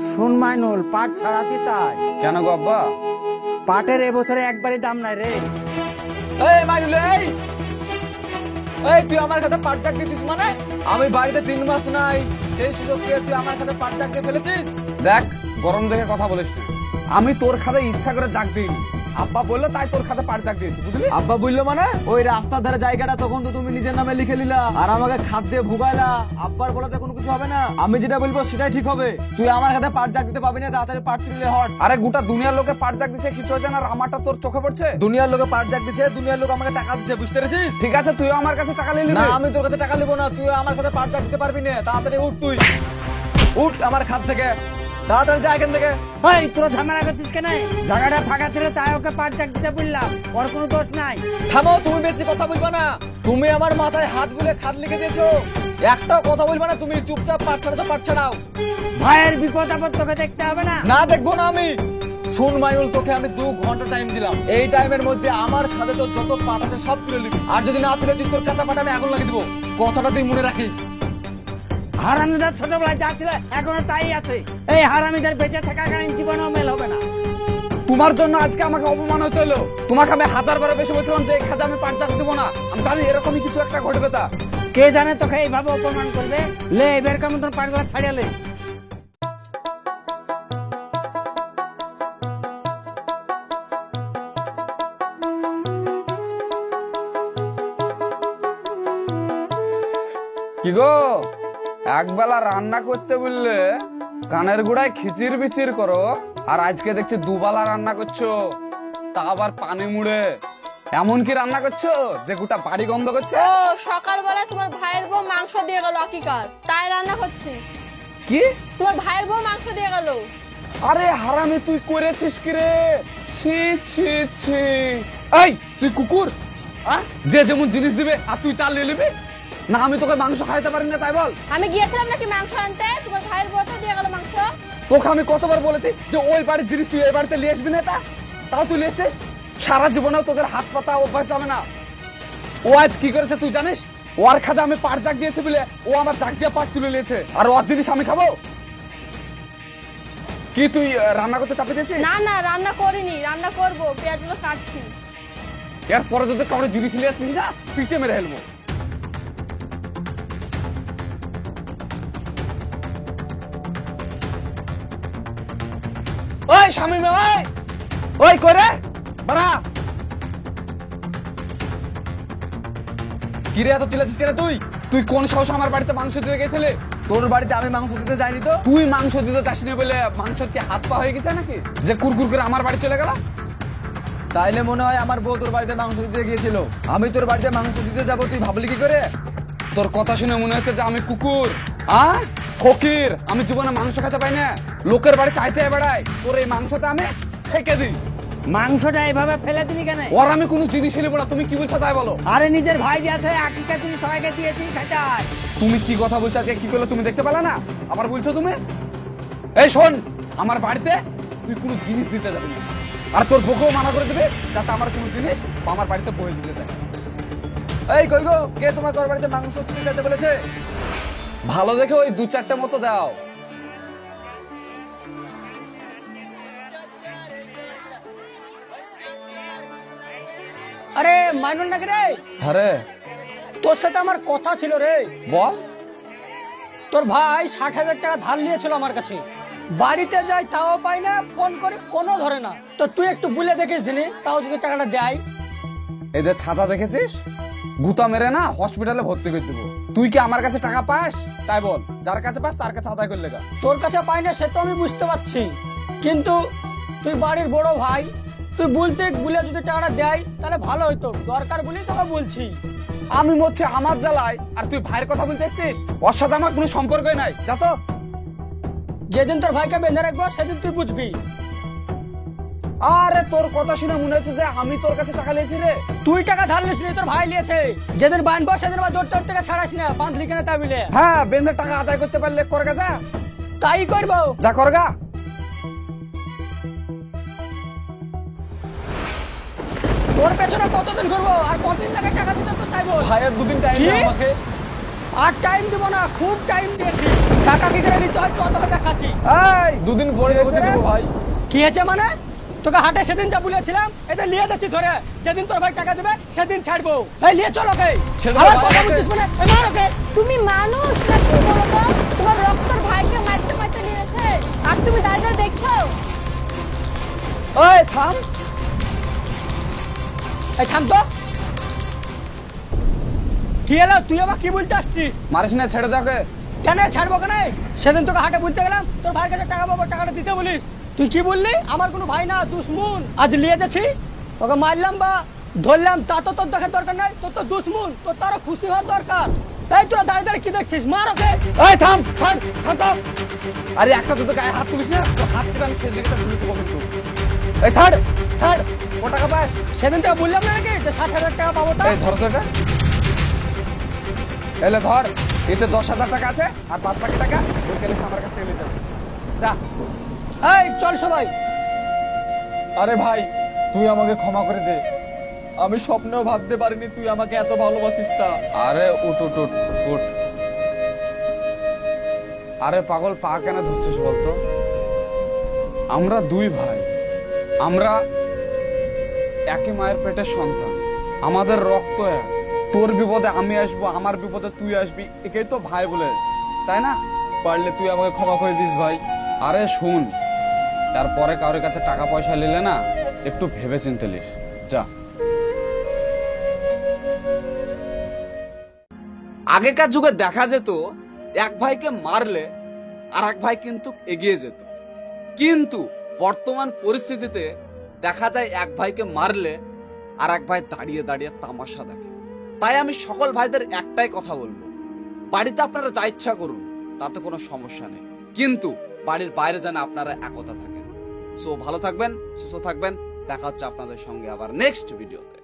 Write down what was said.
শুন মাইনুল, পাট ছাড়াচ্ছি তাই। কেন গো আব্বা? পাটের এবছরে একবারই দাম নাই রে। এই মাইনুল, এই এই তুই আমার কাছে পাট জাগ দিছিস মানে? আমি বাড়িতে 3 মাস নাই, সেই সুযোগ পেয়ে তুই আমার কাছে পাট জাগ দিয়ে ফেলেছিস। দেখ, গরম দেখে কথা বলিস না। আমি তোর খাতে ইচ্ছা করে জাগ দিইনি, আব্বা বললো তাই তোর খাতে পাট জাগ দিয়েছি, বুঝলি? আব্বা বললো মানে ওই রাস্তার ধারে জায়গাটা তখন তো তুমি নিজের নামে লিখে নিলা আর আমাকে খাদ দিয়ে ভুগাইলা। আব্বার বলাতে কোনো কিছু হবে না, আমি যেটা বলবো সেটাই ঠিক হবে। তুই আমার খাতে পাট জাগ দিতে পাবি না, তাড়াতাড়ি পাট তুলে হট। আরে গোটা দুনিয়ার লোকে পাট জাগ দিচ্ছে, কিছু হচ্ছে না, আর আমারটা তোর চোখে পড়ছে? দুনিয়ার লোকে পাট জাগ দিচ্ছে, দুনিয়ার লোক আমাকে টাকা দিচ্ছে, বুঝতে পেরেছিস? ঠিক আছে, তুইও আমার কাছে টাকা নিবি না? আমি তোর কাছে টাকা নিবো না, তুই আমার কাছে পাট জাগ দিতে পারবি না। তাড়াতাড়ি উঠ, তুই উঠ আমার খাত থেকে, তাড়াতাড়ি যা এখান থেকে। এই তোরা ঝামেলা করছিস কেন? জায়গাটা ফাঁকা ছিল তাই ওকে পাট জাগ দিতে বললাম, ওর কোনো দোষ নাই। থামো, তুমি বেশি কথা বলবা না। তুমি আমার মাথায় হাত বুলে খাত লিখে দিয়েছো, একটাও কথা বলবা না। তুমি চুপচাপ পাট ছাড়াও, পাট ছাড়াও। ভাইয়ের বিপদ আপদ তোকে দেখতে হবে না? না দেখবো না আমি। শুন মাইনুল, তোকে আমি 2 ঘন্টা টাইম দিলাম, এই টাইমের মধ্যে আমার খাতে তো যত পাট আছে সব তুলে নিবি, আর যদি না তুলেছিস তোর কাঁচা পাট আমি আগুন লাগিয়ে দিবো। কথাটা তুই মনে রাখিস। হারামিদার ছোটবেলায় যা ছিল এখনো তাই আছে। এই হারামিদের বেঁচে থাকাকালীন জীবনেও মেল হবে না। তোমার জন্য আজকে আমাকে অপমান হতে হলো। তোমাকে আমি 1000 বার বেশি বলছিলাম যে এই খাতে আমি পাট জাগ দেবো না। আমি জানি এরকমই কিছু একটা ঘটবে। তা কে জানে তোকে এইভাবে অপমান করবে। লে এবার কেমন তোর পাটগুলা ছাড়িয়ে লে। কি গো, একবেলা রান্না করতে বললে কানের গুড়ায় খিচির বিচির করো, আর আজকে দেখছি 2 বেলা রান্না করছো, তা আবার পানি মুড়ে। এমন কি রান্না করছো যে গোটা বাড়ি গন্ধ করছে? ও সকালবেলা তোমার ভাইয়ের বউ মাংস দিয়ে গেল অকিকার, তাই রান্না করছি। কি? তোমার ভাইয়ের বউ মাংস দিয়ে গেল। আরে হারামি, তুই করেছিস কি রে? ছি ছি ছি। এই তুই কুকুর, যে যেমন জিনিস দিবে আর তুই তার নিয়ে নিবি না? আমি তোকে মাংস খাইতে পারি না তাই বল? আমি গিয়েছিলাম নাকি মাংস আনতে, তোমার ভাইয়ের বউ তো দিয়ে গেল মাংস। তোকে আমি কতবার বলেছি যে ওই বাড়ির জিনিস তুই এই বাড়িতে নিয়ে আসবি না, তাও তুই নিয়ে এসছিস। সারা জীবনেও তোদের হাত পাতা অভ্যাস যাবে না। ও আজ কি করেছে তুই জানিস? ওর খাতে আমি পাট জাগ দিয়েছি বলে ও আমার জাগ দিয়ে পাট তুলে নিয়েছে, আর ওর জিনিস আমি খাবো? কি তুই রান্না করতে চাপিয়ে দিয়েছিস? না না, রান্না করিনি, রান্না করবো, পেঁয়াজগুলো কাটছি। এরপরে যদি কাউরে জিনিস নিয়ে আসছিস না, পিঠে মেরে ফেলবো। ওই শামিম, ওই করে বাড়া। কিরে এত চিল্লাছিস কেন তুই? তুই কোন সাহস আমার বাড়িতে মাংস দিতে গেছিলে? তোর বাড়িতে আমি মাংস দিতে যাইনি তো। তুই মাংস দিতে যাসনি বলে মাংসের কি হাত পা হয়ে গেছে নাকি যে কুরকুর করে আমার বাড়ি চলে গেল? তাইলে মনে হয় আমার বউ তোর বাড়িতে মাংস দিতে গিয়েছিল। আমি তোর বাড়িতে মাংস দিতে যাব, তুই ভাবলি কি করে? তোর কথা শুনে মনে হচ্ছে যে আমি কুকুর, ফকির। আমি জীবনে মাংস খেতে পাই না, লোকের বাড়ি চাই চাই বেড়াই। তোর এই মাংসটা আমি ঠেকে দিই। মাংসটা এইভাবে ফেলে দিলি কেন? ওর আমি কোনো জিনিস নিব না, তুমি কি বলছো তাই বলো। আরে নিজের ভাই যে আছে আকিকা তুমি সবাইকে দিয়েছি খাইতে। তুমি কি কথা বলছো আজকে? কি করলে তুমি দেখতে পেলে না? আবার বলছো তুমি? এই শোন, আমার বাড়িতে তুই কোনো জিনিস দিতে যাবি না, আর তোর বউকেও মানা করে দিবে যাতে আমার কোনো জিনিস আমার বাড়িতে বয়ে দিতে যায়। এই কই গো, কে তোমার তোর বাড়িতে মাংস তুলে যেতে বলেছে? ভালো দেখে ওই 2-4টে মতো দাও। আরে মাইনুল নাকি রে? আরে তোর সাথে আমার কথা ছিল রে। বল। তোর ভাই 60,000 টাকা ধার নিয়েছিল আমার কাছে, বাড়িতে যাই তাও পাই না, ফোন করে কোনো ধরে না। তো তুই একটু বলে দেখিস দিনি, তাও যদি টাকাটা দেয়। এদের ছাতা দেখেছিস? গুতা মেরে না হসপিটালে ভর্তি করে দেবো। তুই কি আমার কাছে টাকা পাস তাই বল? যার কাছে পাস তার কাছে আদায় করলে। তোর কাছে পাই না সে তো আমি বুঝতে পারছি, কিন্তু তুই বাড়ির বড় ভাই, তুই বলতে বলে যদি টাকাটা দেয় তাহলে ভালো হইতো। দরকার বলেই তোকে বলছি। আমি মরছি আমার জ্বালায়, আর তুই ভাইয়ের কথা বলতে এসছিস? ওর সাথে আমার কোনো সম্পর্কই নাই, যা তো। যেদিন তোর ভাইকে বেঁধে রাখবো সেদিন তুই বুঝবি। আরে তোর কথা শুনে মনে হচ্ছে যে আমি তোর কাছে টাকা নিয়েছি রে। তুই টাকা ধার নিস নি, তোর ভাই নিয়েছে। যেদিন বাঁধবো সেদিন আবার জোর তোর টাকা ছাড়াস না, বাঁধলি কেন তা বলে। হ্যাঁ, বেঁধে টাকা আদায় করতে পারলে করগা, যা তাই করবো, যা করগা। তোর পেছনে কতদিন ঘুরবো আর কতদিন লাগে টাকা দিতে তো তাই বল। ভাইয়ের 2 দিন টাইম কি? আমাকে। আর টাইম দিব না, খুব টাইম দিয়েছি। টাকা কি করে নিতে হয় চ তোকে দেখাচ্ছি। এই দুদিন পরে দেখতে দেবো ভাই। কি হয়েছে মানে? তোকে হাটে সেদিন যা বলেছিলাম এটা নিয়ে যাচ্ছি ধরে, যেদিন তোর ভাই টাকা দেবে সেদিন ছাড়বো। এই নিয়ে চল ওকে। ছেড়ে দে আবার ভাই, কথা আমাকে। বলছিস মানে এই মার ওকে। তুমি মানুষ না কি বলো তো? তোমার রক্তর ভাইকে মারতে মারতে নিয়েছে আর তুমি দাঁড়িয়ে দাঁড়িয়ে দেখছো? এই থাম। এই থাম তো। কি এলো তুই আবার কি বলতে আসছিস? মারিস না, ছেড়ে দে ওকে। কেন ছাড়বো কেন? সেদিন তোকে হাটে বলতে গেলাম তোর ভাইয়ের কাছে টাকা পাবো, টাকাটা দিতে বলিস। তুই কি বললি? আমার কোনো ভাই না, দুশ্মন। আজ নিয়ে যাচ্ছি তোকে মারলাম বা ধরলাম তা তো তোর দেখার দরকার নাই, তোর তো দুশ্মন, তোর তারও খুশি হওয়ার দরকার। এই তোরা দাঁড়িয়ে দাঁড়িয়ে কি দেখছিস? মার ওকে। এই থাম, ছাড়, ছাড় তো। আরে একটা তো গায়ে হাত তুলিস না, তো হাত থেকে আমি সেই দিকটা তুলে দেবো কিন্তু। এই ছাড়, ছাড়। ক টাকা পাস? সেদিন তোকে বললাম না নাকি যে 60,000 টাকা পাবো তা? এই ধর তো এটা। এলে ধর, এতে 10,000 টাকা আছে আর বাদ বাকি টাকা ওই কেলে আমার কাছ থেকে নিয়ে যাবে। যা। এই চল সবাই। আরে ভাই তুই আমাকে ক্ষমা করে দে, আমি স্বপ্নেও ভাবতে পারিনি তুই আমাকে এত ভালোবাসিস তা। আরে উঠ উঠ উঠ উঠ। আরে পাগল পা কেন ধরছিস বলতো? আমরা দুই ভাই, আমরা একই মায়ের পেটের সন্তান, আমাদের রক্ত এক। তোর বিপদে আমি আসবো, আমার বিপদে তুই আসবি, একেই তো ভাই বলে, তাই না? পারলে তুই আমাকে ক্ষমা করে দিস ভাই। আরে শুন, তারপরে কারোর কাছে টাকা পয়সা নিলে না একটু ভেবে চিন্তে নিস। যা। আগেকার যুগে দেখা যেত এক ভাইকে মারলে আর এক ভাই কিন্তু এগিয়ে যেত, কিন্তু বর্তমান পরিস্থিতিতে দেখা যায় এক ভাইকে মারলে আর এক ভাই দাঁড়িয়ে দাঁড়িয়ে তামাশা দেখে। তাই আমি সকল ভাইদের একটাই কথা বলবো, বাড়িতে আপনারা যা ইচ্ছা করুন, তাতে কোনো সমস্যা নেই, কিন্তু বাড়ির বাইরে যেন আপনারা একতা থাকেন। সো ভালো থাকবেন, সুস্থ থাকবেন, দেখা হচ্ছে আপনাদের সঙ্গে আবার নেক্সট ভিডিওতে।